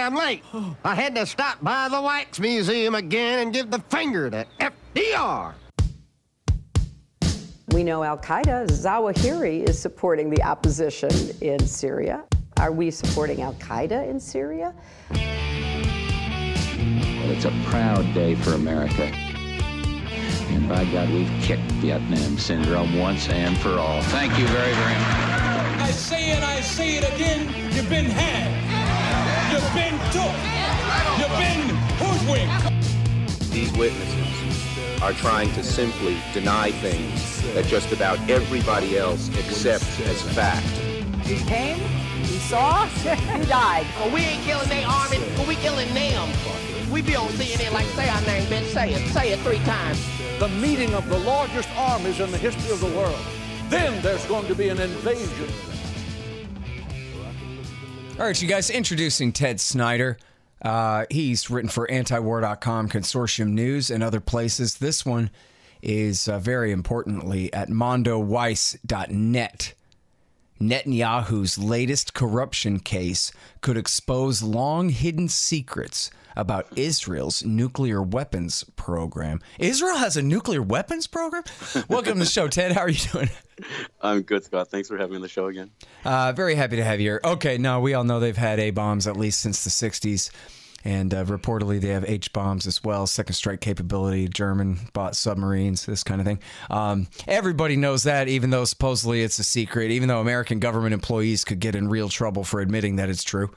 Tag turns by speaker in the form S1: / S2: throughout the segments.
S1: sorry I'm late. I had to stop by the Wax Museum again and give the finger to FDR.
S2: We know al-Qaeda, Zawahiri, is supporting the opposition in Syria. Are we supporting al-Qaeda in Syria?
S3: Well, it's a proud day for America. And by God, we've kicked Vietnam syndrome once and for all. Thank you very, very much.
S4: I say it again, you've been had. You've been took. You've been hoodwinked.
S5: These witnesses are trying to simply deny things that just about everybody else accepts as fact.
S2: He came, he saw, he died.
S6: Well, we ain't killing their army, but we killing them. We be on CNN like, say our name, bitch, say it 3 times.
S4: The meeting of the largest armies in the history of the world. Then there's going to be an invasion.
S7: All right, you guys, introducing Ted Snider. He's written for antiwar.com, Consortium News, and other places. This one is very importantly at mondoweiss.net. Netanyahu's latest corruption case could expose long-hidden secrets about Israel's nuclear weapons program. Israel has a nuclear weapons program? Welcome to the show, Ted. How are you doing?
S8: I'm good, Scott. Thanks for having me on the show again.
S7: Very happy to have you here. Okay, now we all know they've had A-bombs at least since the 60s. And reportedly, they have H-bombs as well, second strike capability, German-bought submarines, this kind of thing. Everybody knows that, even though supposedly it's a secret, even though American government employees could get in real trouble for admitting that it's true.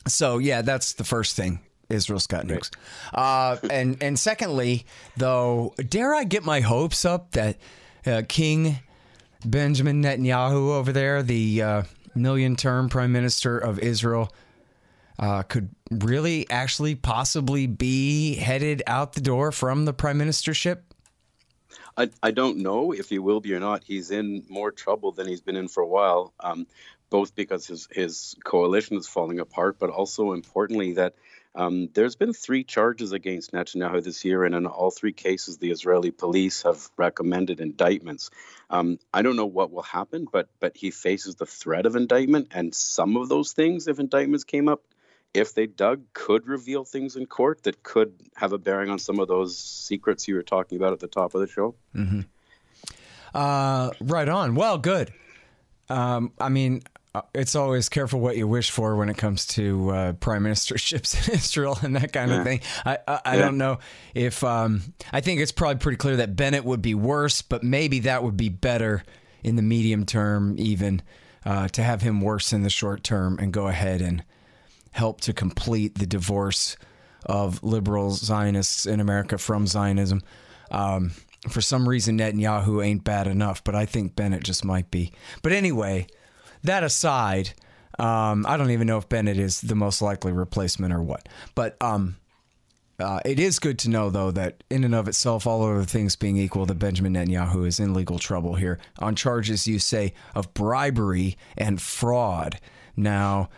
S7: So, yeah, that's the first thing. Israel's got nukes. And secondly, though, dare I get my hopes up that King Benjamin Netanyahu over there, the million-term prime minister of Israel, could really actually possibly be headed out the door from the prime ministership?
S8: I don't know if he will be or not. He's in more trouble than he's been in for a while, both because his coalition is falling apart, but also importantly that there's been 3 charges against Netanyahu this year, and in all 3 cases, the Israeli police have recommended indictments. I don't know what will happen, but he faces the threat of indictment, and some of those things, if indictments came up, if they dug, could reveal things in court that could have a bearing on some of those secrets you were talking about at the top of the show.
S7: Mm-hmm. Right on. Well, good. I mean, it's always careful what you wish for when it comes to prime ministerships in Israel and that kind of thing. I don't know if I think it's probably pretty clear that Bennett would be worse, but maybe that would be better in the medium term, even to have him worse in the short term and go ahead and help to complete the divorce of liberal Zionists in America from Zionism. For some reason, Netanyahu ain't bad enough, but I think Bennett just might be. But anyway, that aside, I don't even know if Bennett is the most likely replacement or what. But it is good to know, though, that in and of itself, all other things being equal, that Benjamin Netanyahu is in legal trouble here on charges, you say, of bribery and fraud. Now,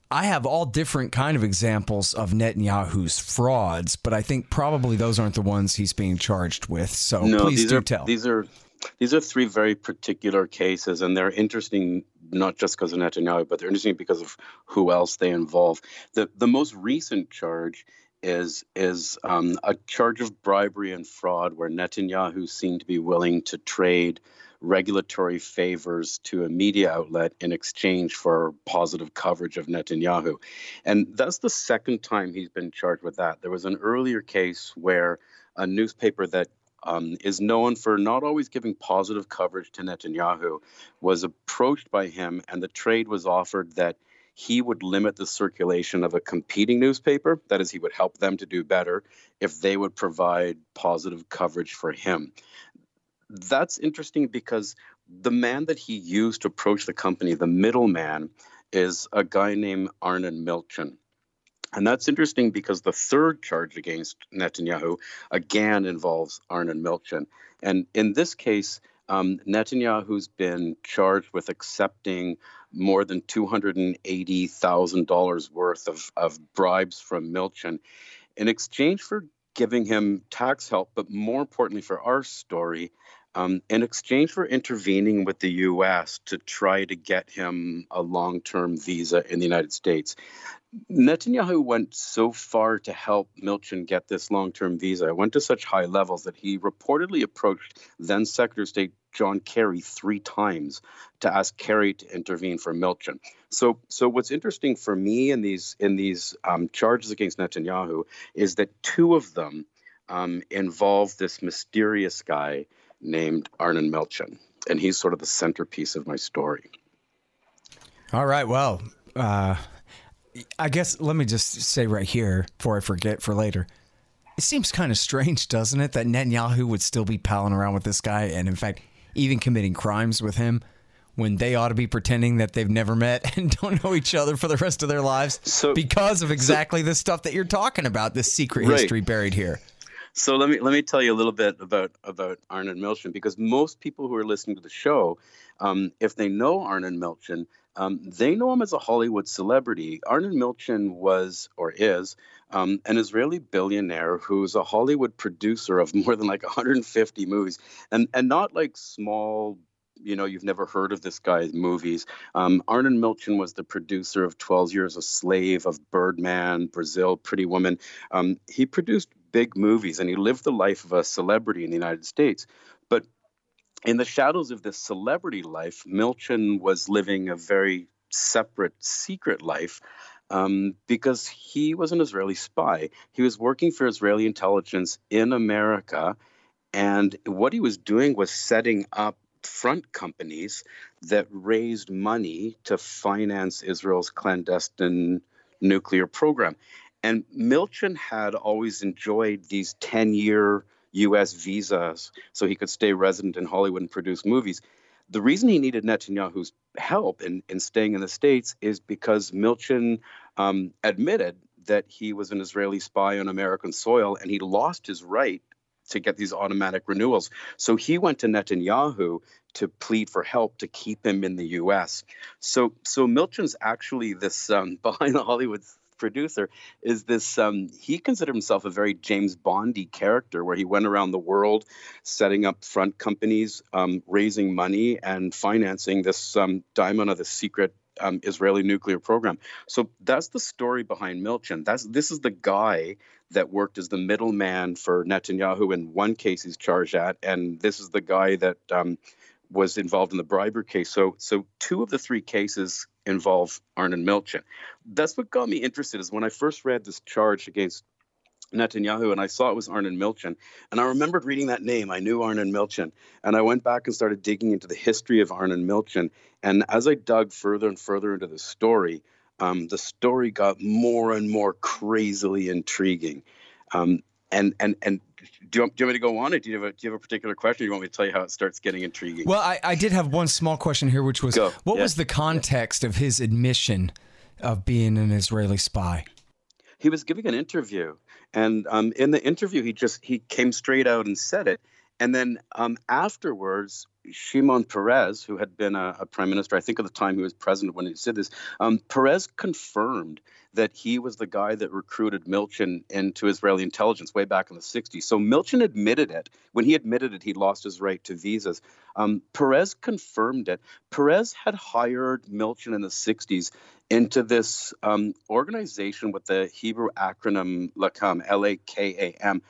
S7: I have all different kind of examples of Netanyahu's frauds, but I think probably those aren't the ones he's being charged with. So please do tell.
S8: These are 3 very particular cases, and they're interesting not just because of Netanyahu, but they're interesting because of who else they involve. The most recent charge is a charge of bribery and fraud where Netanyahu seemed to be willing to trade regulatory favors to a media outlet in exchange for positive coverage of Netanyahu. And that's the second time he's been charged with that. There was an earlier case where a newspaper that is known for not always giving positive coverage to Netanyahu was approached by him, and the trade was offered that he would limit the circulation of a competing newspaper. That is, he would help them to do better if they would provide positive coverage for him. That's interesting because the man that he used to approach the company, the middleman, is a guy named Arnon Milchan. And that's interesting because the third charge against Netanyahu, again, involves Arnon Milchan. And in this case, Netanyahu's been charged with accepting more than $280,000 worth of bribes from Milchan in exchange for giving him tax help, but more importantly for our story, in exchange for intervening with the U.S. to try to get him a long-term visa in the United States. Netanyahu went so far to help Milchan get this long-term visa, went to such high levels that he reportedly approached then Secretary of State John Kerry 3 times to ask Kerry to intervene for Milchan. So what's interesting for me in these charges against Netanyahu is that 2 of them involve this mysterious guy named Arnon Milchan, and he's sort of the centerpiece of my story.
S7: All right, well, I guess let me just say right here, before I forget for later, it seems kind of strange, doesn't it, that Netanyahu would still be palling around with this guy and, in fact, even committing crimes with him when they ought to be pretending that they've never met and don't know each other for the rest of their lives because of exactly the stuff that you're talking about, this secret history buried here.
S8: So let me tell you a little bit about Arnon Milchan, because most people who are listening to the show, if they know Arnon Milchan, they know him as a Hollywood celebrity. Arnon Milchan was, or is, an Israeli billionaire who's a Hollywood producer of more than like 150 movies, and not like small, you've never heard of this guy's movies. Arnon Milchan was the producer of 12 Years a Slave, of Birdman, Brazil, Pretty Woman. He produced big movies, and he lived the life of a celebrity in the United States. But in the shadows of this celebrity life, Milchan was living a very separate, secret life because he was an Israeli spy. He was working for Israeli intelligence in America, and what he was doing was setting up front companies that raised money to finance Israel's clandestine nuclear program. And Milchan had always enjoyed these 10-year U.S. visas so he could stay resident in Hollywood and produce movies. The reason he needed Netanyahu's help in staying in the States is because Milchan admitted that he was an Israeli spy on American soil, and he lost his right to get these automatic renewals. So he went to Netanyahu to plead for help to keep him in the U.S. So Milchan's actually this behind the Hollywood producer is this he considered himself a very James Bondy character, where he went around the world setting up front companies, raising money and financing this diamond of the secret Israeli nuclear program. So that's the story behind Milchan. This is the guy that worked as the middleman for Netanyahu in one case he's charged at, and this is the guy that was involved in the bribery case. So 2 of the 3 cases involve Arnon Milchan. That's what got me interested, is when I first read this charge against Netanyahu and I saw it was Arnon Milchan, and I remembered reading that name. I knew Arnon Milchan, and I went back and started digging into the history of Arnon Milchan. And as I dug further and further into the story got more and more crazily intriguing. And do you want me to go on, or do you have a particular question? Or do you want me to tell you how it starts getting intriguing?
S7: Well, I did have one small question here, which was, what was the context of his admission of being an Israeli spy?
S8: He was giving an interview, and in the interview, he came straight out and said it. And then afterwards, Shimon Peres, who had been a prime minister, I think at the time he was president when he said this, Peres confirmed that he was the guy that recruited Milchan into Israeli intelligence way back in the 60s. So Milchan admitted it. When he admitted it, he lost his right to visas. Peres confirmed it. Peres had hired Milchan in the 60s into this organization with the Hebrew acronym LAKAM, L-A-K-A-M.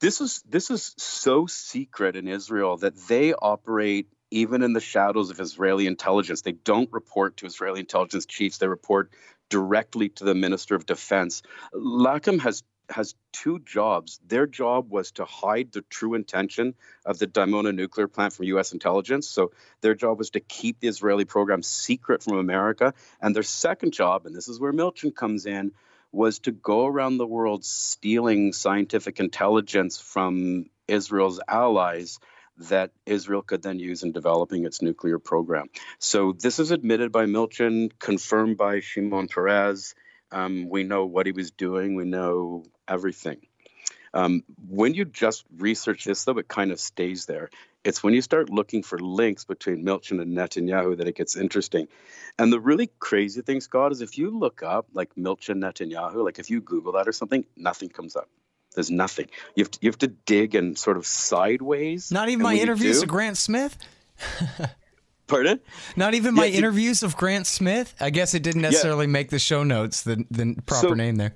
S8: This is so secret in Israel that they operate even in the shadows of Israeli intelligence. They don't report to Israeli intelligence chiefs. They report directly to the Minister of Defense. LAKAM has 2 jobs. Their job was to hide the true intention of the Dimona nuclear plant from U.S. intelligence. So their job was to keep the Israeli program secret from America. And their second job, and this is where Milchan comes in, was to go around the world stealing scientific intelligence from Israel's allies that Israel could then use in developing its nuclear program. So this is admitted by Milchan, confirmed by Shimon Peres. We know what he was doing. We know everything. When you just research this, though, it kind of stays there. It's when you start looking for links between Milchan and Netanyahu that it gets interesting. And the really crazy thing, Scott, is if you look up like Milchan Netanyahu, like if you Google that or something, nothing comes up. There's nothing. You have to dig and sort of sideways.
S7: Not even my interviews of Grant Smith?
S8: Pardon?
S7: Not even my interviews of Grant Smith? I guess it didn't necessarily make the show notes, the proper name there.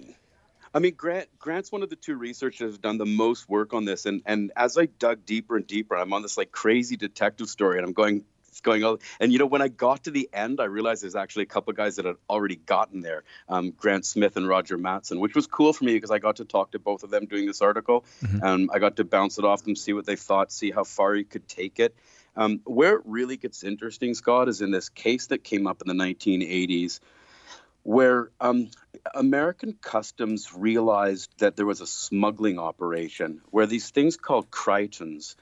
S8: I mean, Grant's one of the two researchers who's done the most work on this. And as I dug deeper and deeper, I'm on this like crazy detective story, and I'm going on. And, you know, when I got to the end, I realized there's actually a couple of guys that had already gotten there, Grant Smith and Roger Mattson, which was cool for me because I got to talk to both of them doing this article. I got to bounce it off them, see what they thought, see how far you could take it. Where it really gets interesting, Scott, is in this case that came up in the 1980s, where American customs realized that there was a smuggling operation where these things called Critons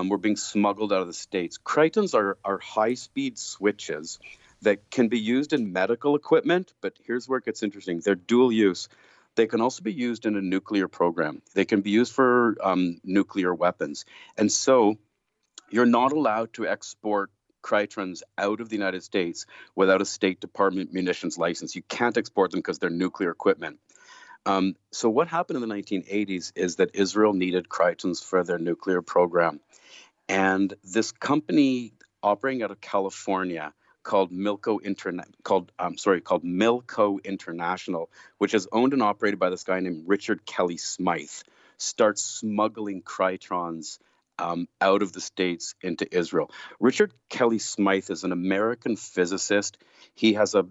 S8: were being smuggled out of the States. Critons are high-speed switches that can be used in medical equipment, but here's where it gets interesting. They're dual use. They can also be used in a nuclear program. They can be used for nuclear weapons. And so you're not allowed to export Critrons out of the United States without a State Department munitions license. You can't export them because they're nuclear equipment. So what happened in the 1980s is that Israel needed Critrons for their nuclear program. And this company operating out of California called Milco International, which is owned and operated by this guy named Richard Kelly Smythe, starts smuggling Critrons out of the States into Israel. Richard Kelly Smythe is an American physicist. He's a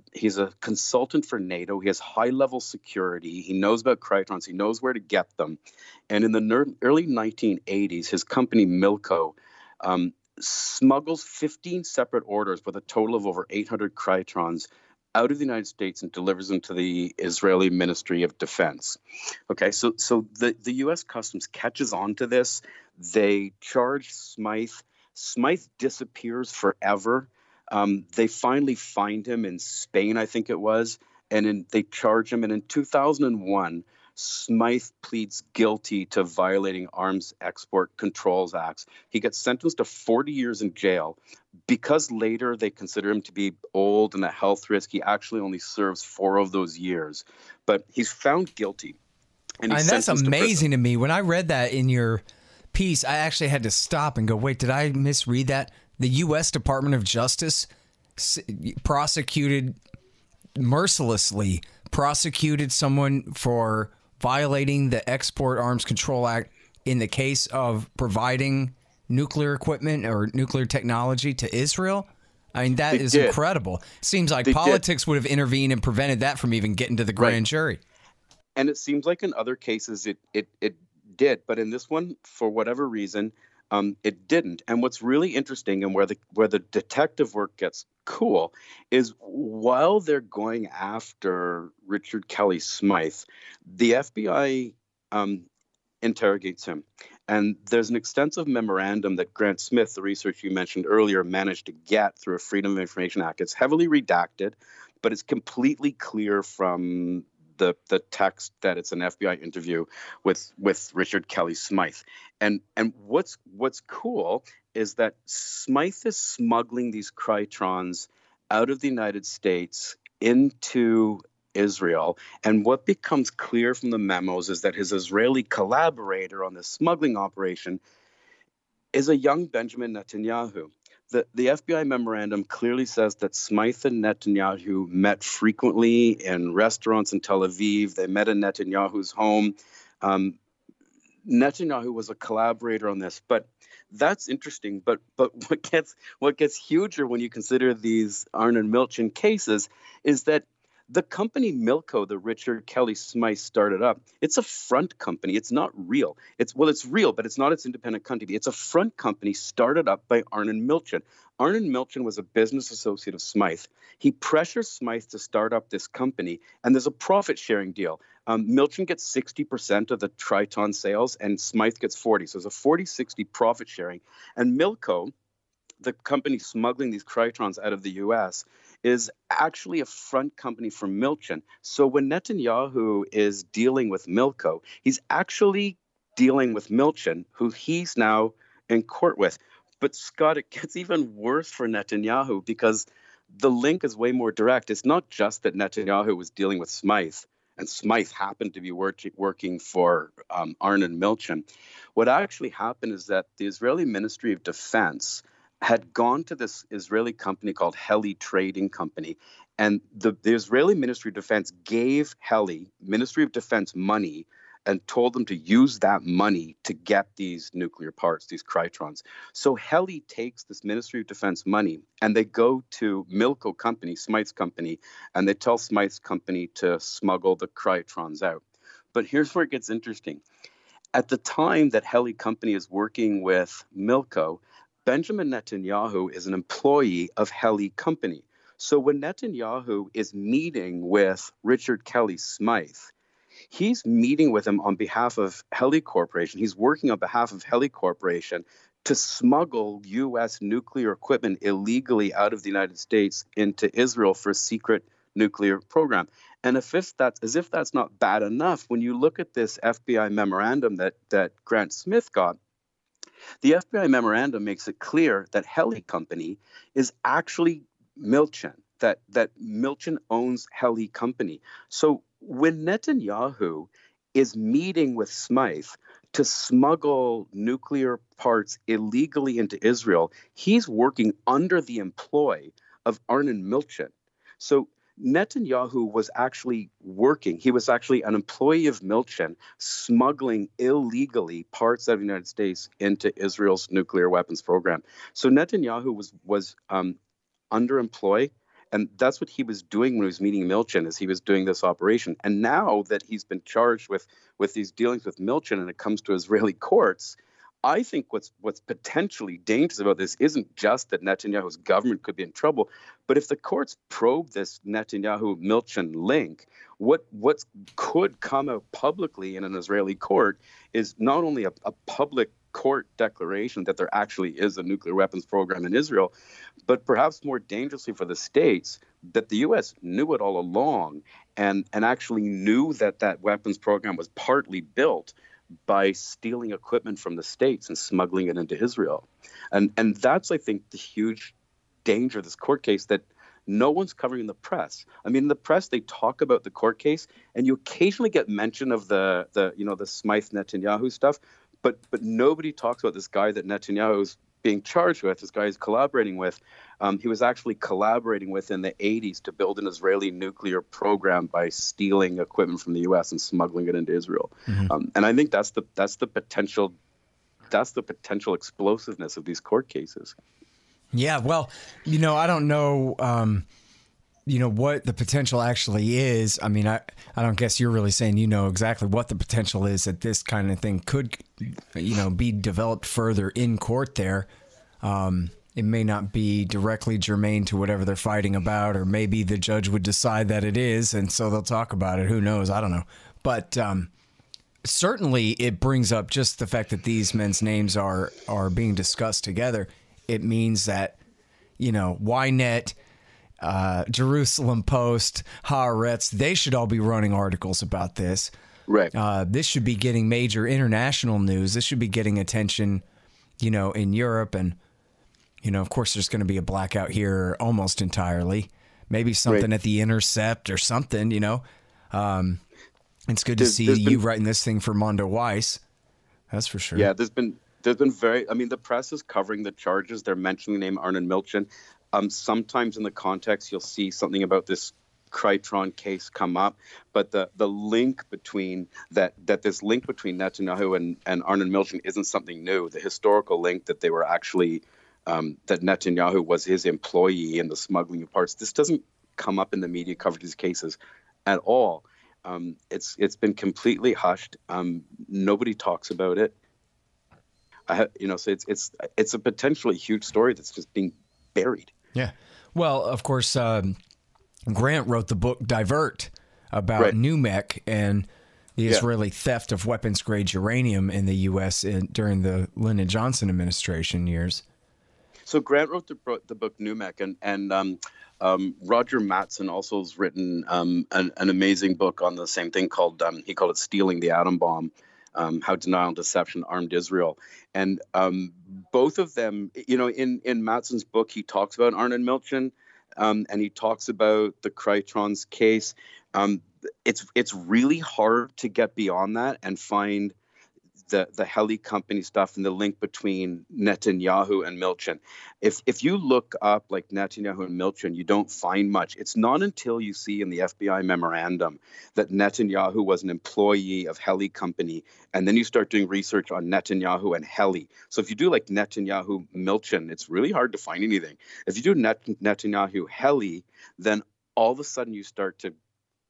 S8: consultant for NATO. He has high-level security. He knows about Critrons. He knows where to get them. And in the early 1980s, his company Milco smuggles 15 separate orders with a total of over 800 Critrons out of the United States and delivers them to the Israeli Ministry of Defense. Okay, so the U.S. Customs catches on to this. They charge Smythe. Smythe disappears forever. They finally find him in Spain, I think it was, and they charge him. And in 2001, Smythe pleads guilty to violating Arms Export Controls Acts. He gets sentenced to 40 years in jail. Because later they consider him to be old and a health risk, he actually only serves 4 of those years. But he's found guilty. And
S7: that's amazing to me. When I read that in your piece, I actually had to stop and go, wait, did I misread that? The U.S. Department of Justice mercilessly prosecuted someone for violating the Export Arms Control Act in the case of providing nuclear equipment or nuclear technology to Israel. I mean, that is incredible. Seems like politics would have intervened and prevented that from even getting to the grand jury.
S8: And it seems like in other cases it did, but in this one, for whatever reason, it didn't. And what's really interesting and where the detective work gets cool is while they're going after Richard Kelly Smythe, the FBI interrogates him. And there's an extensive memorandum that Grant Smith, the researcher you mentioned earlier, managed to get through a Freedom of Information Act. It's heavily redacted, but it's completely clear from the text that it's an FBI interview with Richard Kelly Smythe. And what's cool is that Smythe is smuggling these Critrons out of the United States into Israel. And what becomes clear from the memos is that his Israeli collaborator on this smuggling operation is a young Benjamin Netanyahu. The FBI memorandum clearly says that Smythe and Netanyahu met frequently in restaurants in Tel Aviv. They met in Netanyahu's home. Netanyahu was a collaborator on this, but that's interesting. But what gets huger when you consider these Arnon Milchan cases is that the company Milco, that Richard Kelly Smythe started up, it's a front company. It's not real. It's real, but it's not its independent company. It's a front company started up by Arnon Milchan. Arnon Milchan was a business associate of Smythe. He pressures Smythe to start up this company, and there's a profit-sharing deal. Milchan gets 60% of the Triton sales, and Smythe gets 40%. So there's a 40-60 profit sharing. And Milco, the company smuggling these Critrons out of the U.S., is actually a front company for Milchan. So when Netanyahu is dealing with Milco, he's actually dealing with Milchan, who he's now in court with. But Scott, it gets even worse for Netanyahu because the link is way more direct. It's not just that Netanyahu was dealing with Smythe. and Smythe happened to be working for Arnon Milchan. What actually happened is that the Israeli Ministry of Defense had gone to this Israeli company called Heli Trading Company, and the Israeli Ministry of Defense gave Heli, Ministry of Defense, money and told them to use that money to get these nuclear parts, these Krytrons. So Heli takes this Ministry of Defense money and they go to Milco Company, Smythe's company, and they tell Smythe's company to smuggle the Krytrons out. But here's where it gets interesting. At the time that Heli Company is working with Milco, Benjamin Netanyahu is an employee of Heli Company. So when Netanyahu is meeting with Richard Kelly Smythe, he's meeting with him on behalf of Heli Corporation. He's working on behalf of Heli Corporation to smuggle U.S. nuclear equipment illegally out of the United States into Israel for a secret nuclear program. And as if that's not bad enough, when you look at this FBI memorandum that Grant Smith got, the FBI memorandum makes it clear that Heli Company is actually Milchan, that Milchan owns Heli Company. So when Netanyahu is meeting with Smythe to smuggle nuclear parts illegally into Israel, he's working under the employ of Arnon Milchan. So Netanyahu was actually working. He was actually an employee of Milchan, smuggling illegally parts of the United States into Israel's nuclear weapons program. So Netanyahu was underemployed. And that's what he was doing when he was meeting Milchan, is he was doing this operation. And now that he's been charged with these dealings with Milchan and it comes to Israeli courts, I think what's potentially dangerous about this isn't just that Netanyahu's government could be in trouble, but if the courts probe this Netanyahu-Milchan link, what could come out publicly in an Israeli court is not only a public court declaration that there actually is a nuclear weapons program in Israel, but perhaps more dangerously for the states, that the U.S. knew it all along and actually knew that weapons program was partly built by stealing equipment from the states and smuggling it into Israel. And that's, I think, the huge danger of this court case that no one's covering in the press. I mean, in the press, they talk about the court case, and you occasionally get mention of the Smythe Netanyahu stuff, but nobody talks about this guy that Netanyahu's being charged with, this guy he's collaborating with. He was actually collaborating with in the 80s to build an Israeli nuclear program by stealing equipment from the U.S. and smuggling it into Israel. Mm-hmm. And I think that's the potential explosiveness of these court cases.
S7: Yeah, well, I don't know, what the potential actually is. I mean, I don't guess you're really saying exactly what the potential is that this kind of thing could, be developed further in court there. It may not be directly germane to whatever they're fighting about, or maybe the judge would decide that it is, and so they'll talk about it. Who knows? I don't know. But certainly it brings up just the fact that these men's names are being discussed together. It means that, Ynet, Jerusalem Post, Haaretz, they should all be running articles about this.
S8: Right.
S7: This should be getting major international news. This should be getting attention, in Europe. And, of course, there's going to be a blackout here almost entirely. Maybe something right at the Intercept or something, It's good to see you writing this thing for Mondo Weiss. That's for sure.
S8: Yeah, there's been the press is covering the charges. They're mentioning the name Arnon Milchan. Sometimes in the context, you'll see something about this Krytron case come up, but the link between this link between Netanyahu and Arnon Milchan isn't something new. The historical link that they were actually that Netanyahu was his employee in the smuggling of parts. This doesn't come up in the media coverage of these cases at all. It's been completely hushed. Nobody talks about it. So it's a potentially huge story that's just being buried.
S7: Yeah. Well, of course, Grant wrote the book Divert about NUMEC and the Israeli theft of weapons-grade uranium in the U.S. During the Lyndon Johnson administration years.
S8: So Grant wrote the book NUMEC, and Roger Mattson also has written an amazing book on the same thing called he called it Stealing the Atom Bomb. How Denial and Deception Armed Israel. And both of them, in Mattson's book, he talks about Arnon Milchan and he talks about the Krytrons case. it's really hard to get beyond that and find the heli company stuff and the link between Netanyahu and Milchan. If you look up like Netanyahu and Milchan, you don't find much. It's not until you see in the FBI memorandum that Netanyahu was an employee of heli company, and then you start doing research on Netanyahu and heli. So if you do like Netanyahu Milchan, it's really hard to find anything. If you do Netanyahu heli, then all of a sudden you start to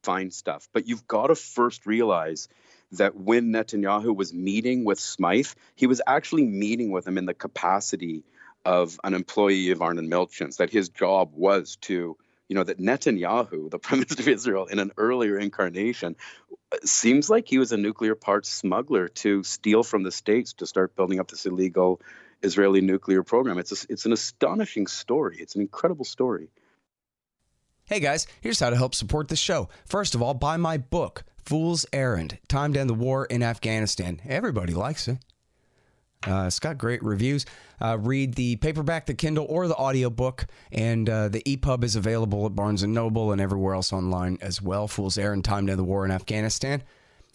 S8: find stuff. But you've got to first realize that when Netanyahu was meeting with Smythe, he was actually meeting with him in the capacity of an employee of Arnon Milchan's, that his job was to, that Netanyahu, the Prime Minister of Israel in an earlier incarnation, seems like he was a nuclear parts smuggler to steal from the States to start building up this illegal Israeli nuclear program. It's an astonishing story. It's an incredible story.
S7: Hey guys, here's how to help support the show. First of all, buy my book, Fool's Errand, Time to End the War in Afghanistan. Everybody likes it. It's got great reviews. Read the paperback, the Kindle, or the audiobook, and the EPUB is available at Barnes & Noble and everywhere else online as well. Fool's Errand, Time to End the War in Afghanistan.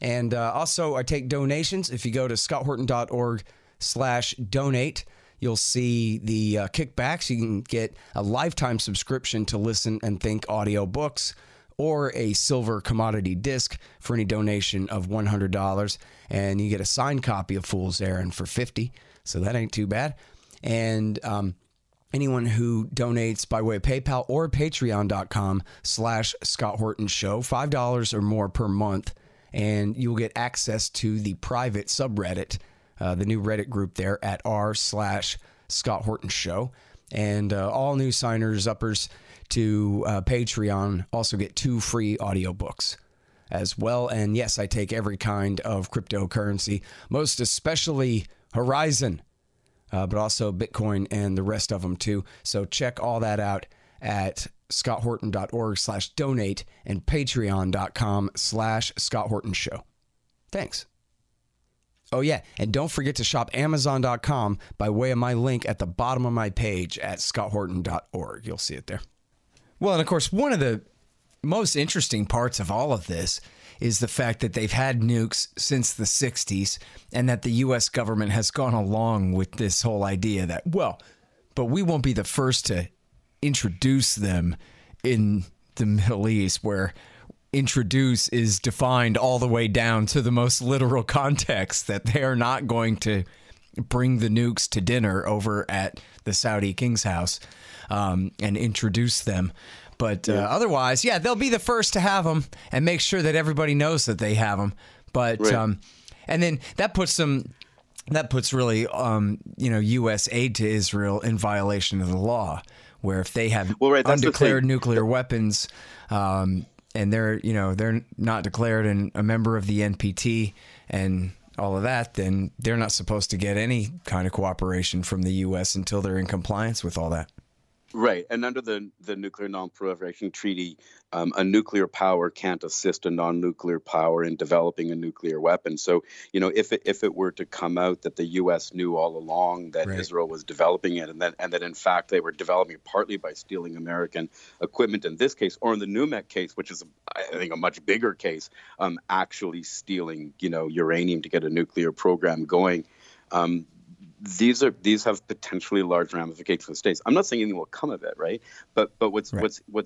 S7: And also, I take donations. If you go to scotthorton.org/donate, you'll see the kickbacks. You can get a lifetime subscription to Listen and Think audiobooks, or a silver commodity disc for any donation of $100. And you get a signed copy of Fool's Errand for $50. So that ain't too bad. And anyone who donates by way of PayPal or patreon.com/Scott Horton Show, $5 or more per month, and you'll get access to the private subreddit, the new Reddit group there at r/Scott Horton Show. And all new signers, uppers to Patreon also get 2 free audiobooks as well. And yes, I take every kind of cryptocurrency, most especially Horizon, but also Bitcoin and the rest of them too. So check all that out at scotthorton.org/donate and patreon.com/Scott Horton Show. Thanks. Oh, yeah, and don't forget to shop Amazon.com by way of my link at the bottom of my page at scotthorton.org. You'll see it there. Well, and of course, one of the most interesting parts of all of this is the fact that they've had nukes since the 60s and that the U.S. government has gone along with this whole idea that, well, but we won't be the first to introduce them in the Middle East, where introduce is defined all the way down to the most literal context, that they are not going to bring the nukes to dinner over at the Saudi king's house and introduce them. But otherwise, yeah, they'll be the first to have them and make sure that everybody knows that they have them. But and then that puts really U.S. aid to Israel in violation of the law, where if they have undeclared nuclear weapons, and they're not declared and a member of the NPT and all of that, then they're not supposed to get any kind of cooperation from the U.S. until they're in compliance with all that.
S8: Right. And under the Nuclear Non-Proliferation Treaty, a nuclear power can't assist a non-nuclear power in developing a nuclear weapon. So, if it were to come out that the U.S. knew all along that Israel was developing it, and that in fact they were developing it partly by stealing American equipment in this case, or in the NUMEC case, which is, I think, a much bigger case, actually stealing, uranium to get a nuclear program going. These have potentially large ramifications for the states. I'm not saying anything will come of it, right? But what's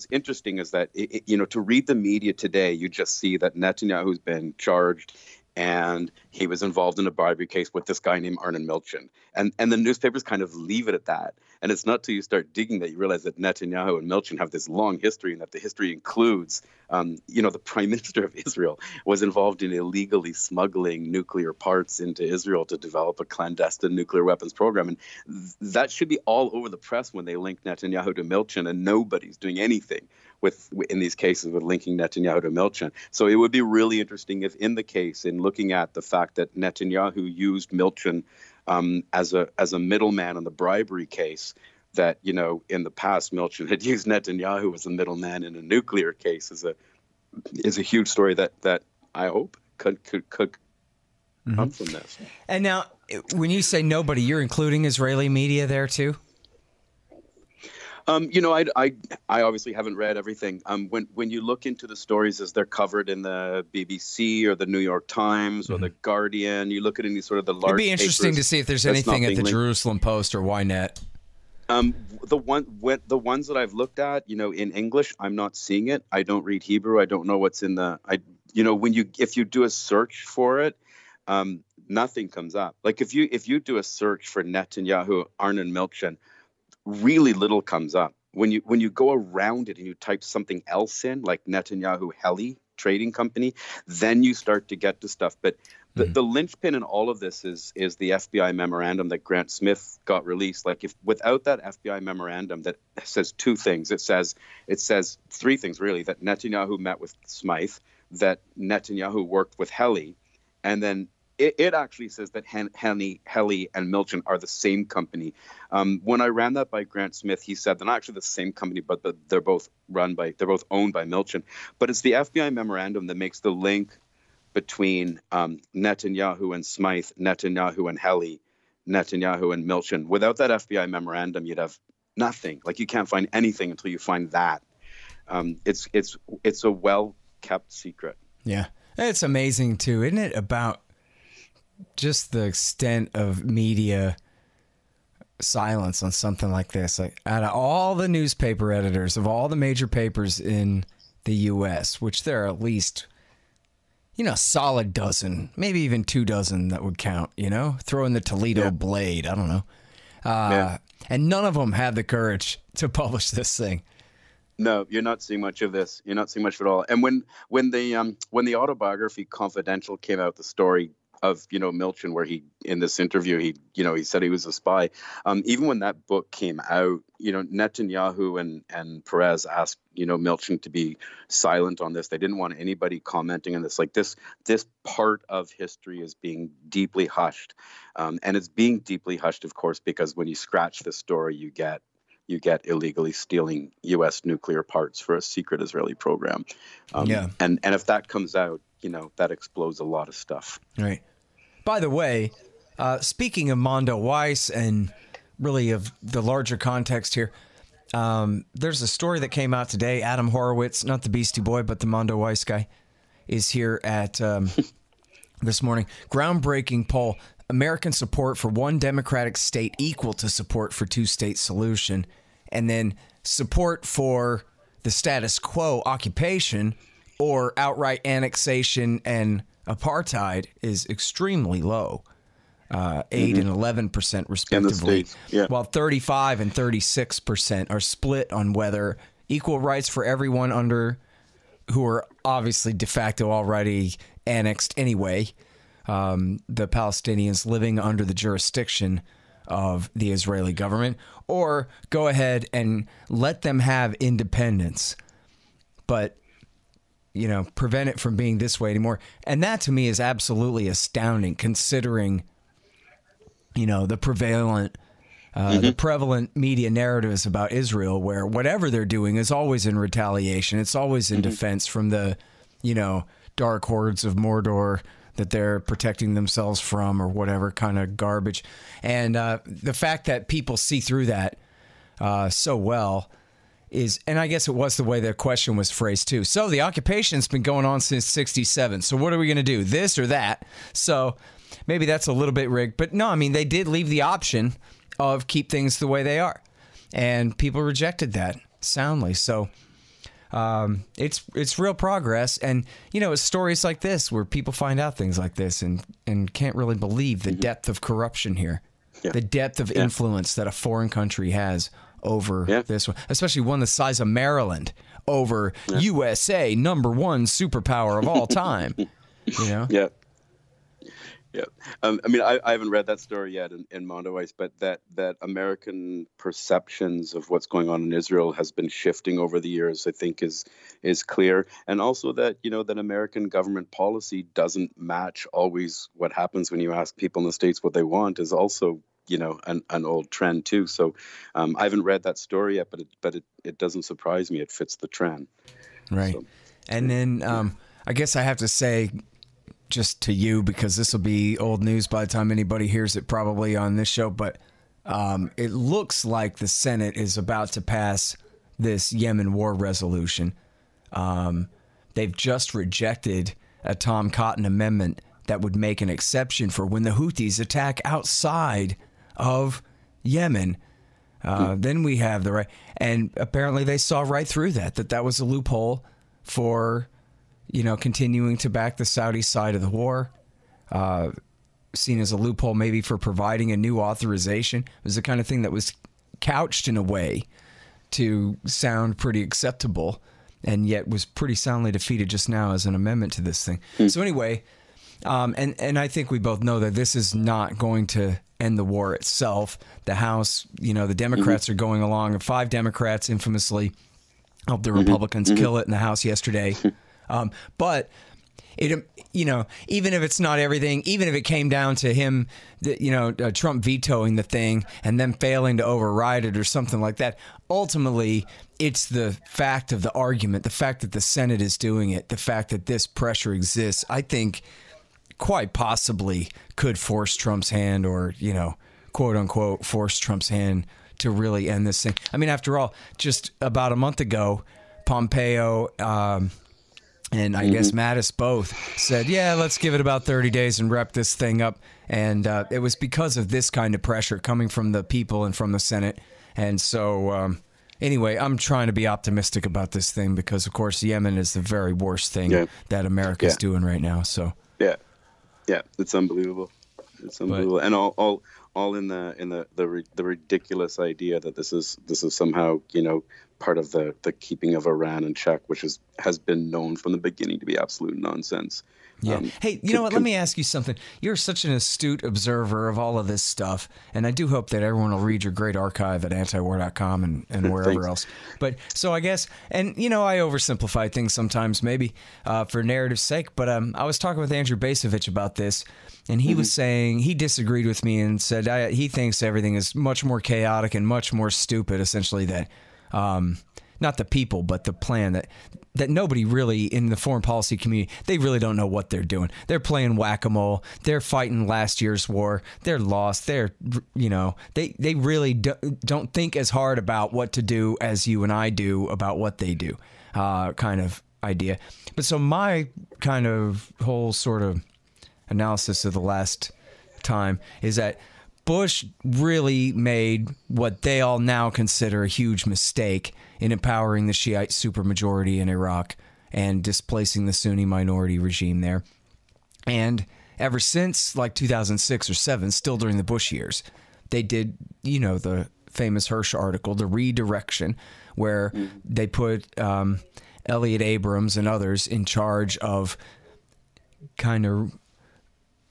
S8: interesting is that to read the media today, you just see that Netanyahu's been charged and he was involved in a bribery case with this guy named Arnon Milchan. And the newspapers kind of leave it at that. And it's not till you start digging that you realize that Netanyahu and Milchan have this long history, and that the history includes, the Prime Minister of Israel was involved in illegally smuggling nuclear parts into Israel to develop a clandestine nuclear weapons program. And that should be all over the press when they link Netanyahu to Milchan, and nobody's doing anything in these cases with linking Netanyahu to Milchan. So it would be really interesting if, in the case, in looking at the fact that Netanyahu used Milchan as a middleman in the bribery case, that in the past Milchan had used Netanyahu as a middleman in a nuclear case, is a huge story that I hope could come from this.
S7: And now, when you say nobody, you're including Israeli media there too?
S8: I obviously haven't read everything. When you look into the stories as they're covered in the BBC or the New York Times or the Guardian, you look at any sort of the large.
S7: It'd be interesting to see if there's anything at the Jerusalem Post or Ynet.
S8: The ones that I've looked at, in English, I'm not seeing it. I don't read Hebrew. I don't know what's in the. If you do a search for it, nothing comes up. Like if you do a search for Netanyahu, Arnon Milchan, really little comes up. When you go around it and you type something else in, like Netanyahu Heli Trading Company, then you start to get to stuff. But the linchpin in all of this is the FBI memorandum that Grant Smith got released. Like if without that FBI memorandum that says two things, it says three things really: that Netanyahu met with Smythe, that Netanyahu worked with Heli, and then it actually says that Heli and Milchan are the same company. When I ran that by Grant Smith, he said they're not actually the same company, but they're both owned by Milchan. But it's the FBI memorandum that makes the link between Netanyahu and Smythe, Netanyahu and Heli, Netanyahu and Milchan. Without that FBI memorandum, you'd have nothing. Like you can't find anything until you find that. It's a well-kept secret.
S7: Yeah, it's amazing too, isn't it? About just the extent of media silence on something like this. Like out of all the newspaper editors of all the major papers in the U.S., which there are at least, a solid dozen, maybe even 24 that would count, throw in the Toledo Blade. I don't know. And none of them had the courage to publish this thing.
S8: No, you're not seeing much of this. You're not seeing much of it at all. And when the autobiography Confidential came out, the story of Milchan, where he in this interview he said he was a spy. Even when that book came out, Netanyahu and Perez asked Milchan to be silent on this. They didn't want anybody commenting on this. Like this part of history is being deeply hushed, and it's being deeply hushed, of course, because when you scratch the story, you get illegally stealing U.S. nuclear parts for a secret Israeli program. And if that comes out, that explodes a lot of stuff.
S7: Right. By the way, speaking of Mondo Weiss and really of the larger context here, there's a story that came out today. Adam Horowitz, not the Beastie Boy, but the Mondo Weiss guy, is here at this morning. Groundbreaking poll. American support for one democratic state equal to support for two-state solution. And then support for the status quo occupation or outright annexation and apartheid is extremely low, 8 and 11% respectively, while 35 and 36% are split on whether equal rights for everyone under who are obviously de facto already annexed anyway, the Palestinians living under the jurisdiction of the Israeli government, or go ahead and let them have independence, but prevent it from being this way anymore. And that to me is absolutely astounding, considering, the prevalent media narratives about Israel, where whatever they're doing is always in retaliation. It's always in defense from the, dark hordes of Mordor that they're protecting themselves from or whatever kind of garbage. And the fact that people see through that so well is, and I guess it was the way the question was phrased too. So the occupation's been going on since 1967. So what are we going to do? This or that? So maybe that's a little bit rigged. But no, I mean, they did leave the option of keep things the way they are. And people rejected that soundly. So it's real progress. And, it's stories like this where people find out things like this and can't really believe the depth of corruption here, the depth of influence that a foreign country has over this one, especially one the size of Maryland over USA, number one superpower of all time.
S8: Yeah. I mean, I haven't read that story yet in Mondo Weiss, but that American perceptions of what's going on in Israel has been shifting over the years, I think is clear. And also that, that American government policy doesn't match always what happens when you ask people in the States what they want is also, an old trend too. So I haven't read that story yet, but it doesn't surprise me. It fits the trend.
S7: Right. So, and then I guess I have to say, just to you, because this will be old news by the time anybody hears it probably on this show, but it looks like the Senate is about to pass this Yemen war resolution. They've just rejected a Tom Cotton amendment that would make an exception for when the Houthis attack outside of Yemen. Then we have the right, and apparently they saw right through that was a loophole for, continuing to back the Saudi side of the war. Seen as a loophole maybe for providing a new authorization. It was the kind of thing that was couched in a way to sound pretty acceptable, and yet was pretty soundly defeated just now as an amendment to this thing. So anyway, and I think we both know that this is not going to end the war itself. The House, the Democrats are going along. 5 Democrats infamously helped the Republicans kill it in the House yesterday. But it, even if it's not everything, even if it came down to him, Trump vetoing the thing and then failing to override it or something like that, ultimately, it's the fact of the argument, the fact that the Senate is doing it, the fact that this pressure exists, I think quite possibly could force Trump's hand, or, quote unquote, force Trump's hand to really end this thing. I mean, after all, just about a month ago, Pompeo, and I guess Mattis both said, yeah, let's give it about 30 days and wrap this thing up. And it was because of this kind of pressure coming from the people and from the Senate. And so, anyway, I'm trying to be optimistic about this thing because, of course, Yemen is the very worst thing that America's doing right now. So yeah, it's unbelievable. It's unbelievable, and all in the ridiculous idea that this is somehow part of the keeping of Iran in check, which has been known from the beginning to be absolute nonsense. Yeah. Hey, you know what? Let me ask you something. You're such an astute observer of all of this stuff, and I do hope that everyone will read your great archive at antiwar.com and wherever else. But so I guess, and I oversimplify things sometimes, maybe for narrative's sake, but I was talking with Andrew Basovich about this, and he was saying, he disagreed with me and said he thinks everything is much more chaotic and much more stupid, essentially, that not the people, but the plan, that nobody really in the foreign policy community, they really don't know what they're doing. They're playing whack-a-mole. They're fighting last year's war. They're lost. They're, they really don't think as hard about what to do as you and I do about what they do, kind of idea. But so my kind of whole sort of analysis of the last time is that Bush really made what they all now consider a huge mistake in empowering the Shiite supermajority in Iraq and displacing the Sunni minority regime there. And ever since like 2006 or 7, still during the Bush years, they did, the famous Hirsch article, The Redirection, where they put Elliot Abrams and others in charge of kind of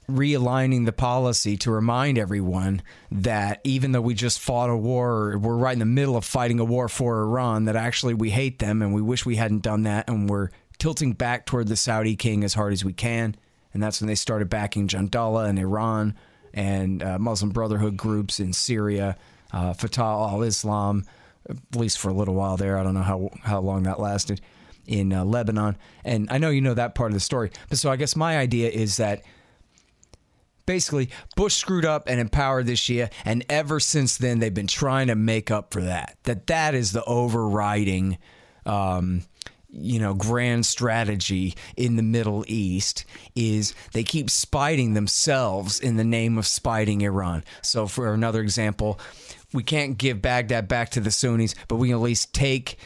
S7: realigning the policy to remind everyone that even though we just fought a war, or we're right in the middle of fighting a war for Iran, that actually we hate them and we wish we hadn't done that, and we're tilting back toward the Saudi king as hard as we can. And that's when they started backing Jandallah in Iran and Muslim Brotherhood groups in Syria, Fatah al-Islam, at least for a little while there. I don't know how long that lasted, in Lebanon. And I know you know that part of the story. But so I guess my idea is that basically, Bush screwed up and empowered the Shia, and ever since then, they've been trying to make up for that. That is the overriding, grand strategy in the Middle East, is they keep spiting themselves in the name of spiting Iran. So for another example, we can't give Baghdad back to the Sunnis, but we can at least take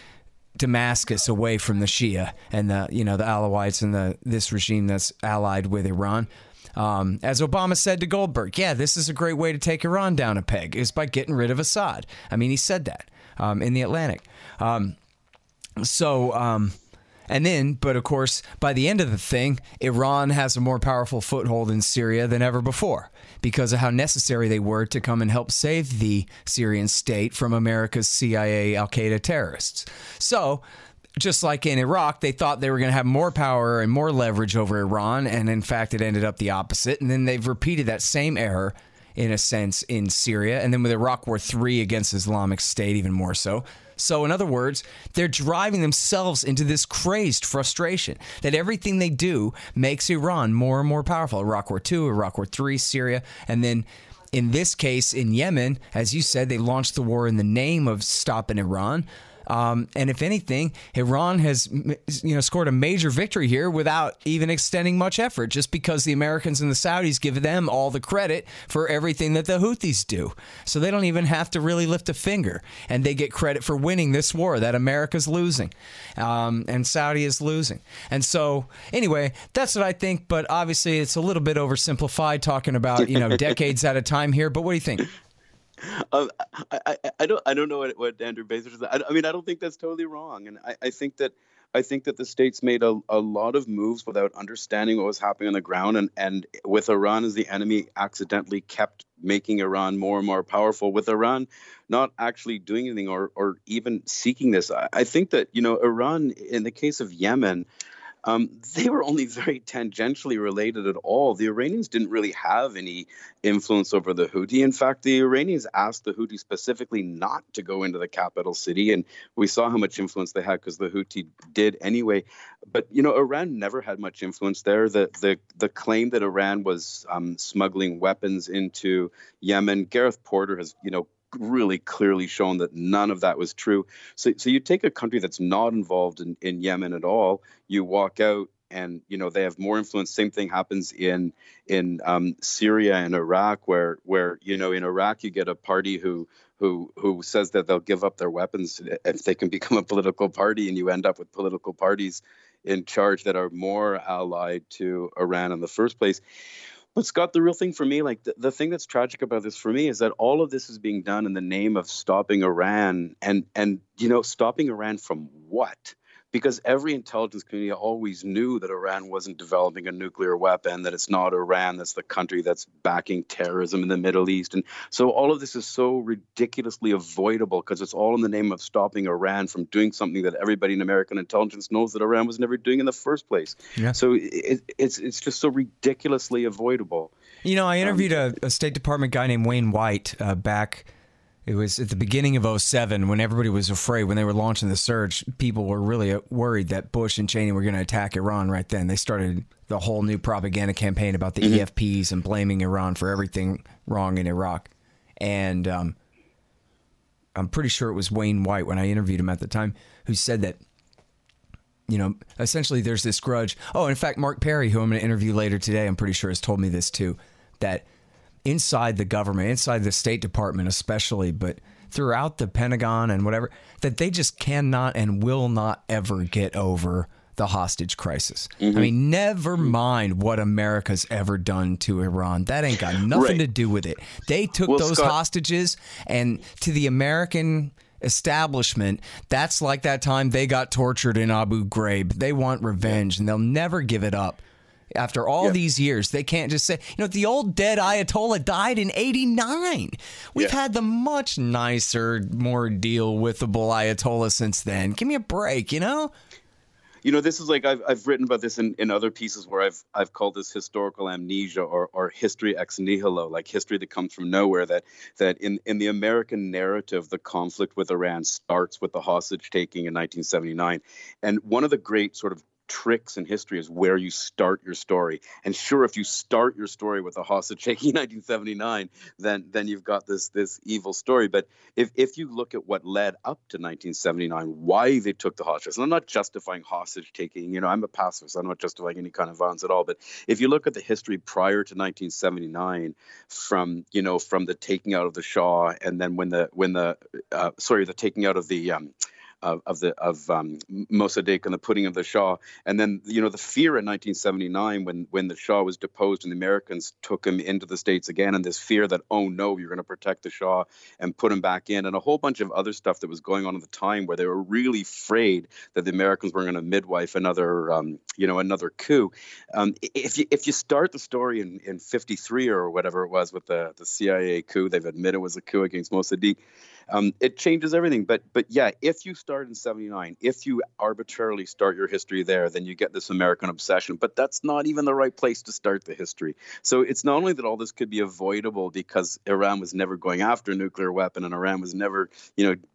S7: Damascus away from the Shia and the Alawites and this regime that's allied with Iran. As Obama said to Goldberg, this is a great way to take Iran down a peg, is by getting rid of Assad. I mean, he said that in the Atlantic. And then, but of course, by the end of the thing, Iran has a more powerful foothold in Syria than ever before because of how necessary they were to come and help save the Syrian state from America's CIA Al-Qaeda terrorists. So, just like in Iraq, they thought they were going to have more power and more leverage over Iran, and in fact, it ended up the opposite. And then they've repeated that same error, in a sense, in Syria, and then with Iraq War III against Islamic State, even more so. So, in other words, they're driving themselves into this crazed frustration that everything they do makes Iran more and more powerful. Iraq War II, Iraq War III, Syria, and then In this case, in Yemen, as you said, they launched the war in the name of stopping Iran. And if anything, Iran has, scored a major victory here without even extending much effort, just because the Americans and the Saudis give them all the credit for everything that the Houthis do. So they don't even have to really lift a finger, and they get credit for winning this war that America's losing, and Saudi is losing. And so anyway, that's what I think. But obviously, it's a little bit oversimplified talking about decades at a time here. But what do you think?
S8: I don't know what Andrew Baser said. I mean, I don't think that's totally wrong, and I think that the states made a lot of moves without understanding what was happening on the ground, and with Iran as the enemy, accidentally kept making Iran more and more powerful. With Iran not actually doing anything or even seeking this, I think that Iran, in the case of Yemen, they were only very tangentially related at all. The Iranians didn't really have any influence over the Houthi. In fact, the Iranians asked the Houthi specifically not to go into the capital city, and we saw how much influence they had because the Houthi did anyway. But Iran never had much influence there. The claim that Iran was smuggling weapons into Yemen, Gareth Porter has really clearly shown that none of that was true. So you take a country that's not involved in Yemen at all, you walk out and they have more influence. Same thing happens in Syria and Iraq, where in Iraq you get a party who says that they'll give up their weapons if they can become a political party, and you end up with political parties in charge that are more allied to Iran in the first place. But Scott, the real thing for me, like the thing that's tragic about this for me, is that all of this is being done in the name of stopping Iran, and stopping Iran from what? Because every intelligence community always knew that Iran wasn't developing a nuclear weapon, that it's not Iran that's the country that's backing terrorism in the Middle East. And so all of this is so ridiculously avoidable because it's all in the name of stopping Iran from doing something that everybody in American intelligence knows that Iran was never doing in the first place. Yeah. So it's just so ridiculously avoidable.
S7: I interviewed a State Department guy named Wayne White back. It was at the beginning of 2007 when everybody was afraid. When they were launching the surge, people were really worried that Bush and Cheney were going to attack Iran right then. They started the whole new propaganda campaign about the EFPs and blaming Iran for everything wrong in Iraq. And I'm pretty sure it was Wayne White, when I interviewed him at the time, who said that, essentially there's this grudge. Oh, in fact, Mark Perry, who I'm going to interview later today, I'm pretty sure has told me this too, that inside the government, inside the State Department especially, but throughout the Pentagon and whatever, that they just cannot and will not ever get over the hostage crisis. I mean, never mind what America's ever done to Iran. That ain't got nothing to do with it. They took those hostages, and to the American establishment, that's like that time they got tortured in Abu Ghraib. They want revenge, and they'll never give it up. After all these years, they can't just say, the old dead Ayatollah died in 89. We've had the much nicer, more deal-withable Ayatollah since then. Give me a break,
S8: This is like I've written about this in other pieces where I've called this historical amnesia or history ex nihilo, like history that comes from nowhere. That in the American narrative, the conflict with Iran starts with the hostage taking in 1979, and one of the great sort of tricks in history is where you start your story. And sure, if you start your story with a hostage taking in 1979, then you've got this evil story. But if you look at what led up to 1979, why they took the hostages, and I'm not justifying hostage taking, I'm a pacifist, I'm not justifying any kind of violence at all. But if you look at the history prior to 1979, from the taking out of the Shah, and then the taking out of the Mossadegh and the putting of the Shah, and then the fear in 1979 when the Shah was deposed and the Americans took him into the States again, and this fear that, oh no, you're going to protect the Shah and put him back in, and a whole bunch of other stuff that was going on at the time where they were really afraid that the Americans were going to midwife another coup. If you start the story in 53 or whatever it was with the CIA coup, they've admitted it was a coup against Mossadegh. It changes everything. But yeah, if you start in 79, if you arbitrarily start your history there, then you get this American obsession. But that's not even the right place to start the history. So it's not only that all this could be avoidable because Iran was never going after a nuclear weapon, and Iran was never,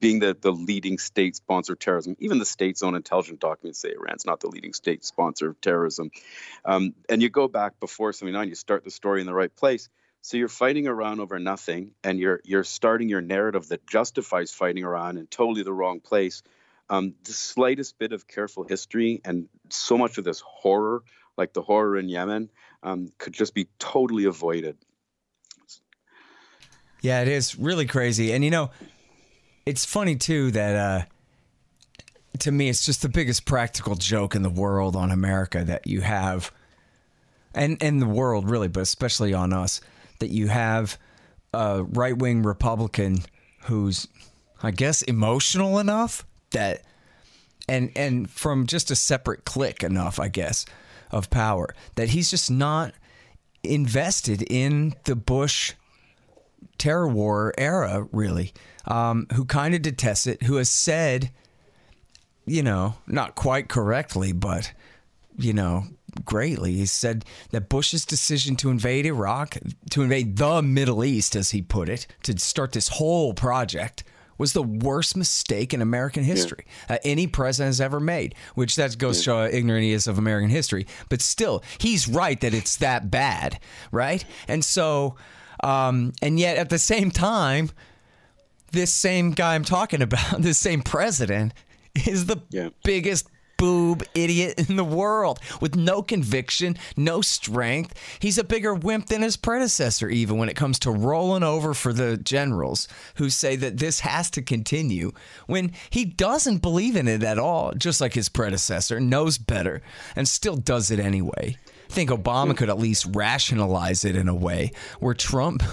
S8: being the leading state sponsor of terrorism. Even the state's own intelligence documents say Iran's not the leading state sponsor of terrorism. And you go back before 79, you start the story in the right place. So you're fighting Iran over nothing, and you're starting your narrative that justifies fighting Iran in totally the wrong place. The slightest bit of careful history and so much of this horror, like the horror in Yemen, could just be totally avoided.
S7: Yeah, it is really crazy. And, it's funny, too, that to me, it's just the biggest practical joke in the world on America that you have, and the world, really, but especially on us, that you have a right-wing Republican who's, I guess, emotional enough that, and from just a separate clique enough, I guess, of power, that he's just not invested in the Bush terror war era, really, who kind of detests it, who has said, not quite correctly, but, greatly, he said that Bush's decision to invade Iraq, to invade the Middle East, as he put it, to start this whole project, was the worst mistake in American history any president has ever made, which that goes to show how ignorant he is of American history. But still, he's right that it's that bad, right? And so, and yet at the same time, this same guy I'm talking about, this same president, is the biggest boob idiot in the world with no conviction, no strength. He's a bigger wimp than his predecessor, even when it comes to rolling over for the generals who say that this has to continue when he doesn't believe in it at all, just like his predecessor, knows better, and still does it anyway. I think Obama could at least rationalize it in a way where Trump,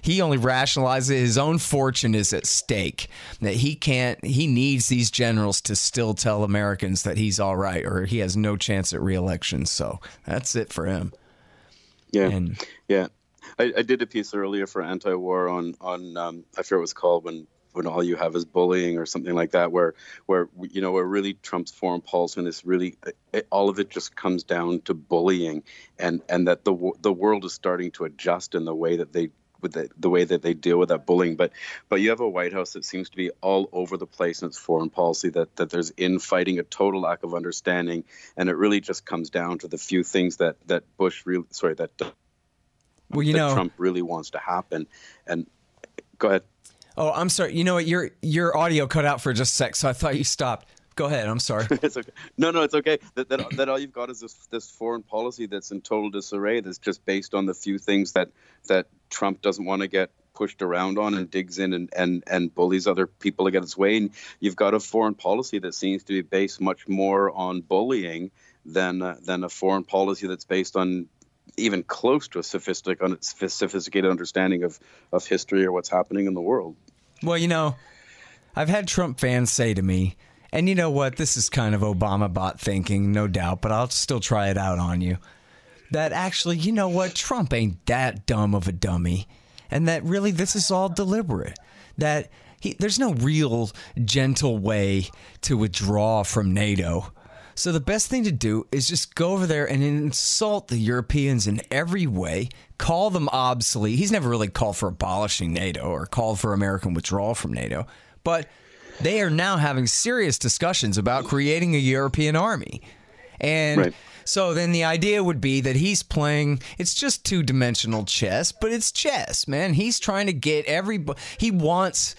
S7: he only rationalizes his own fortune is at stake, that he needs these generals to still tell Americans that he's all right or he has no chance at re-election. So that's it for him.
S8: Yeah. I did a piece earlier for Anti-War on I forget what it was called, when all you have is bullying or something like that, where really Trump's foreign policy and is really all of it just comes down to bullying, and that the world is starting to adjust in the way that they deal with that bullying. But you have a White House that seems to be all over the place in its foreign policy, that there's infighting, a total lack of understanding, and it really just comes down to the few things that Trump really wants to happen. And go ahead.
S7: Oh, I'm sorry. You know what? Your audio cut out for just a sec, so I thought you stopped. Go ahead. I'm sorry.
S8: It's okay. No, it's okay. That all you've got is this foreign policy that's in total disarray, that's just based on the few things that Trump doesn't want to get pushed around on and digs in and bullies other people to get its way. And you've got a foreign policy that seems to be based much more on bullying than a foreign policy that's based on even close to a sophisticated understanding of history or what's happening in the world.
S7: Well, I've had Trump fans say to me, and you know what, this is kind of Obama bot thinking, no doubt, but I'll still try it out on you, that actually, you know what, Trump ain't that dumb of a dummy, and that really this is all deliberate, that there's no real gentle way to withdraw from NATO. So the best thing to do is just go over there and insult the Europeans in every way, call them obsolete. He's never really called for abolishing NATO or called for American withdrawal from NATO, but they are now having serious discussions about creating a European army. And so then the idea would be that he's playing, it's just two-dimensional chess, but it's chess, man. He's trying to get everybody, he wants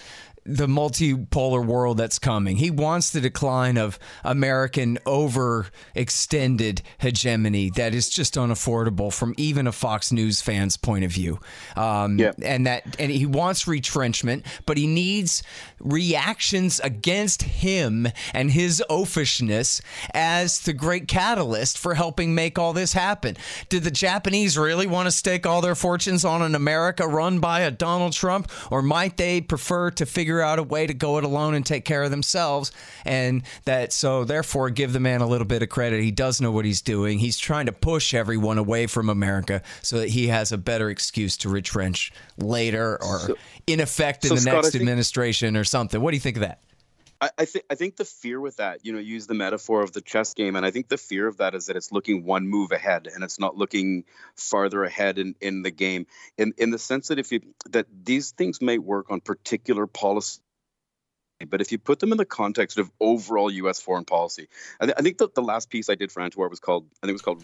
S7: the multipolar world that's coming. He wants the decline of American overextended hegemony that is just unaffordable from even a Fox News fan's point of view. And he wants retrenchment, but he needs reactions against him and his oafishness as the great catalyst for helping make all this happen. Did the Japanese really want to stake all their fortunes on an America run by a Donald Trump, or might they prefer to figure out a way to go it alone and take care of themselves? And that, so therefore, give the man a little bit of credit. He does know what he's doing. He's trying to push everyone away from America so that he has a better excuse to retrench later, or in effect in the next administration or something. What do you think of that?
S8: I think the fear with that, use the metaphor of the chess game, and I think the fear of that is that it's looking one move ahead and it's not looking farther ahead in the game. In the sense that that these things may work on particular policy But if you put them in the context of overall U.S. foreign policy, I think that the last piece I did for Antiwar was called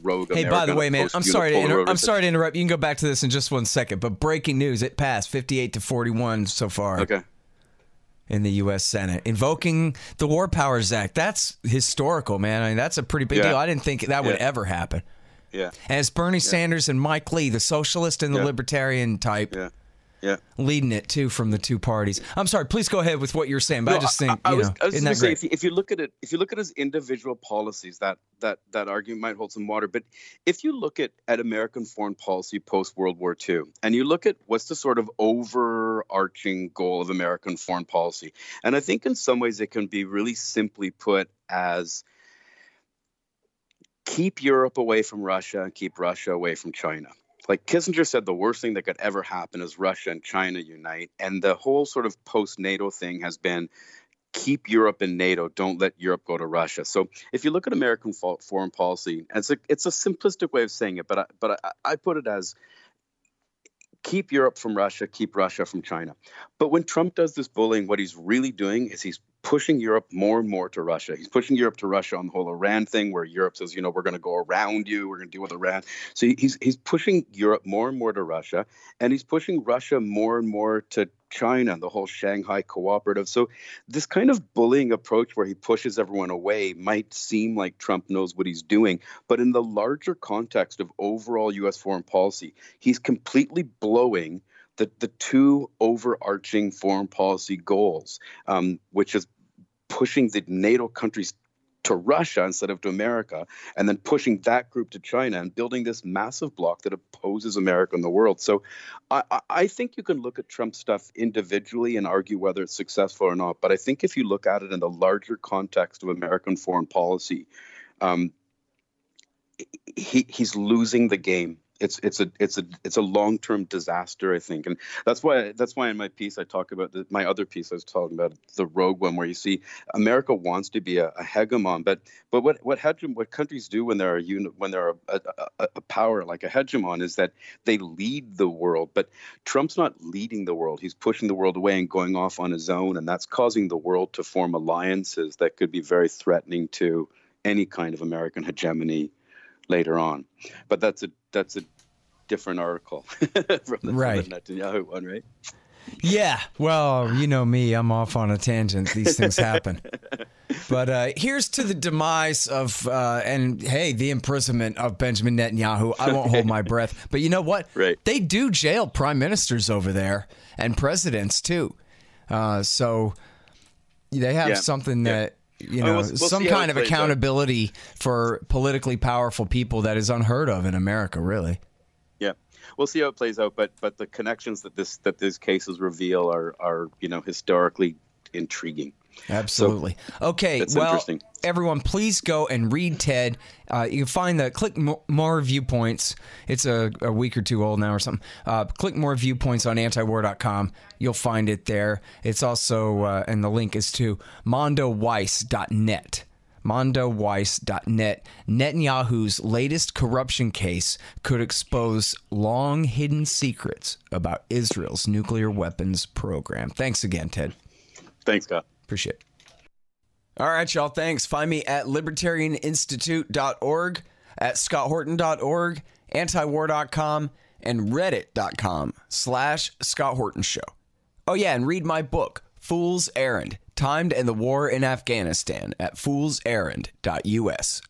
S8: Rogue America.
S7: Hey, by the way, man, I'm sorry to interrupt. You can go back to this in just 1 second. But breaking news, it passed 58-41 so far.
S8: Okay.
S7: In the U.S. Senate, invoking the War Powers Act. That's historical, man. I mean, that's a pretty big deal. I didn't think that would ever happen.
S8: Yeah.
S7: And it's Bernie Sanders and Mike Lee, the socialist and the libertarian type.
S8: Yeah.
S7: Leading it too from the two parties. I'm sorry. Please go ahead with what you're saying. But I just think
S8: I was
S7: isn't
S8: going to
S7: that
S8: say
S7: great?
S8: if you look at it, if you look at his individual policies, that argument might hold some water. But if you look at American foreign policy post World War II, and you look at what's the sort of overarching goal of American foreign policy, and I think in some ways it can be really simply put as keep Europe away from Russia and keep Russia away from China. Like Kissinger said, the worst thing that could ever happen is Russia and China unite. And the whole sort of post-NATO thing has been keep Europe in NATO. Don't let Europe go to Russia. So if you look at American foreign policy, it's a simplistic way of saying it, but I put it as keep Europe from Russia, keep Russia from China. But when Trump does this bullying, what he's really doing is he's pushing Europe more and more to Russia. He's pushing Europe to Russia on the whole Iran thing, where Europe says, we're going to go around you. We're going to deal with Iran. So he's pushing Europe more and more to Russia, and he's pushing Russia more and more to China, the whole Shanghai Cooperative. So this kind of bullying approach where he pushes everyone away might seem like Trump knows what he's doing. But in the larger context of overall U.S. foreign policy, he's completely blowing the two overarching foreign policy goals, which is pushing the NATO countries to Russia instead of to America, and then pushing that group to China and building this massive bloc that opposes America in the world. So I think you can look at Trump's stuff individually and argue whether it's successful or not. But I think if you look at it in the larger context of American foreign policy, he's losing the game. It's a long-term disaster, I think, and that's why in my piece I talk about my other piece I was talking about, the rogue one, where you see America wants to be a hegemon, but what countries do when they're a power like a hegemon is that they lead the world. But Trump's not leading the world; he's pushing the world away and going off on his own, and that's causing the world to form alliances that could be very threatening to any kind of American hegemony later on. But that's a different article from the Netanyahu one, right?
S7: Yeah. Well, you know me, I'm off on a tangent. These things happen. But here's to the demise of, and hey, the imprisonment of Benjamin Netanyahu. I won't hold my breath. But you know what?
S8: Right.
S7: They do jail prime ministers over there and presidents too. So they have something that, we'll some kind of accountability for politically powerful people that is unheard of in America, really.
S8: Yeah, we'll see how it plays out. But the connections that these cases reveal are historically intriguing.
S7: Absolutely. So, okay. Well, everyone, please go and read TED. You can find the Click More Viewpoints. It's a week or two old now or something. Click More Viewpoints on antiwar.com. You'll find it there. It's also, and the link is to mondoweiss.net. mondoweiss.net. Netanyahu's latest corruption case could expose long hidden secrets about Israel's nuclear weapons program. Thanks again, Ted.
S8: Thanks, Scott.
S7: Appreciate it. All right, y'all. Thanks. Find me at libertarianinstitute.org, at scotthorton.org, antiwar.com, and reddit.com/Scott Horton Show. Oh, yeah, and read my book, Fool's Errand, Time to End the War in Afghanistan, at foolserrand.us.